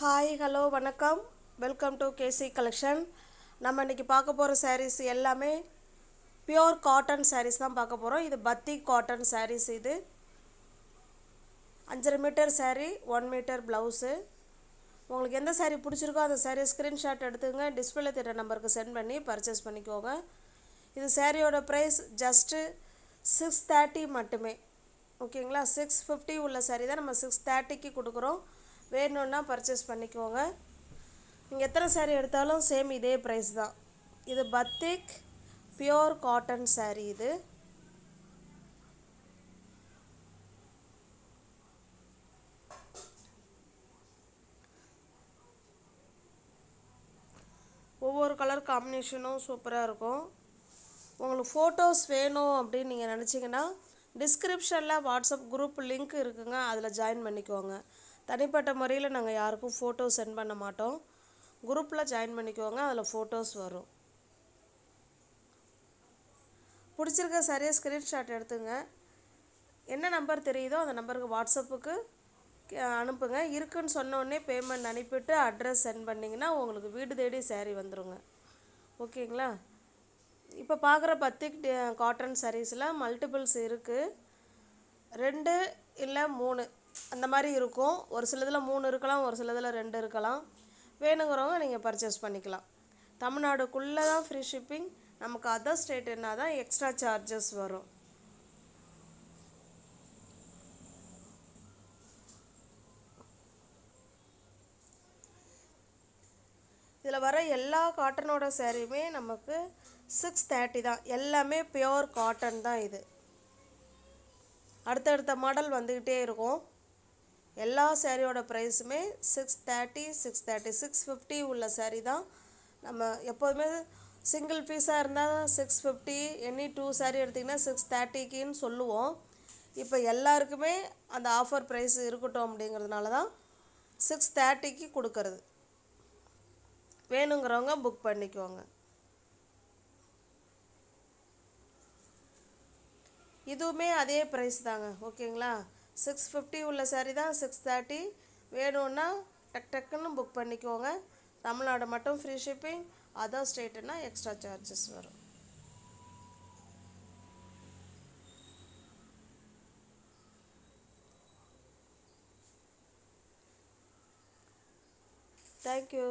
Hi hello வணக்கம், welcome to KC collection. நம்ம இன்றைக்கி பார்க்க போகிற சாரீஸ் எல்லாமே பியோர் காட்டன் சாரீஸ் தான் பார்க்க போகிறோம். இது பத்திக் காட்டன் சாரீஸ். இது 5.5 மீட்டர் சாரீ, 1 மீட்டர் ப்ளவுஸு. உங்களுக்கு எந்த சாரீ பிடிச்சிருக்கோ அந்த சாரீ ஸ்க்ரீன்ஷாட் எடுத்துங்க, டிஸ்பிளே தெரிய நம்பருக்கு சென்ட் பண்ணி பர்ச்சேஸ் பண்ணிக்கோங்க. இது சாரியோட ப்ரைஸ் ஜஸ்ட்டு 630 மட்டுமே. ஓகேங்களா, 650 உள்ள சாரீ தான் நம்ம 630க்கு கொடுக்குறோம். வேணும்னா பர்ச்சேஸ் பண்ணிக்கோங்க. நீங்கள் எத்தனை சாரீ எடுத்தாலும் சேம் இதே ப்ரைஸ் தான். இது பத்திக் பியோர் காட்டன் சாரீ. இது ஒவ்வொரு கலர் காம்பினேஷனும் சூப்பராக இருக்கும். உங்களுக்கு ஃபோட்டோஸ் வேணும் அப்படின்னு நீங்கள் நினச்சிங்கன்னா டிஸ்கிரிப்ஷனில் வாட்ஸ்அப் குரூப் லிங்க் இருக்குங்க, அதில் ஜாயின் பண்ணிக்கோங்க. தனிப்பட்ட முறையில் நாங்கள் யாருக்கும் ஃபோட்டோ சென்ட் பண்ண மாட்டோம். குரூப்பில் ஜாயின் பண்ணிக்கோங்க, அதில் ஃபோட்டோஸ் வரும். பிடிச்சிருக்க சரியாக ஸ்க்ரீன்ஷாட் எடுத்துங்க. என்ன நம்பர் தெரியுதோ அந்த நம்பருக்கு வாட்ஸ்அப்புக்கு அனுப்புங்க. இருக்குன்னு சொன்னோடனே பேமெண்ட் அனுப்பிவிட்டு அட்ரஸ் சென்ட் பண்ணிங்கன்னா உங்களுக்கு வீடு தேடி சாரீ வந்துடுங்க. ஓகேங்களா. இப்போ பார்க்குற பத்திக் காட்டன் சாரீஸில் மல்டிபிள்ஸ் இருக்குது. 2 இல்லை 3 அந்த மாதிரி இருக்கும். ஒரு சிலதில் 3 இருக்கலாம், ஒரு சிலதில் 2 இருக்கலாம். வேணுங்கிறவங்க நீங்கள் பர்ச்சேஸ் பண்ணிக்கலாம். தமிழ்நாடுக்குள்ளே தான் ஃப்ரீ ஷிப்பிங். நமக்கு அதர் ஸ்டேட்டுன்னா தான் எக்ஸ்ட்ரா சார்ஜஸ் வரும். இதில் வர எல்லா காட்டனோட சாரியுமே நமக்கு 630 தான். எல்லாமே பியோர் காட்டன் தான். இது அடுத்தடுத்த மாடல் வந்துக்கிட்டே இருக்கும். எல்லா சாரியோட ப்ரைஸுமே 630, 650 உள்ள சாரீ தான். நம்ம எப்போதுமே சிங்கிள் பீஸாக இருந்தால் 650, எனி 2 சாரீ எடுத்திங்கன்னா 630க்குன்னு சொல்லுவோம். இப்போ எல்லாருக்குமே அந்த ஆஃபர் ப்ரைஸ் இருக்கட்டும் அப்படிங்கிறதுனால தான் 630க்கு கொடுக்கறது. வேணுங்கிறவங்க புக் பண்ணிக்கோங்க. இதுவுமே அதே ப்ரைஸ் தாங்க. ஓகேங்களா, 650 உள்ள சாரீ தான் 630. வேணும்னா டக்குன்னு புக் பண்ணிக்கோங்க. தமிழ்நாடு மட்டும் ஃப்ரீ ஷிப்பிங், அதர் ஸ்டேட்டுன்னா எக்ஸ்ட்ரா சார்ஜஸ் வரும். தேங்க்யூ.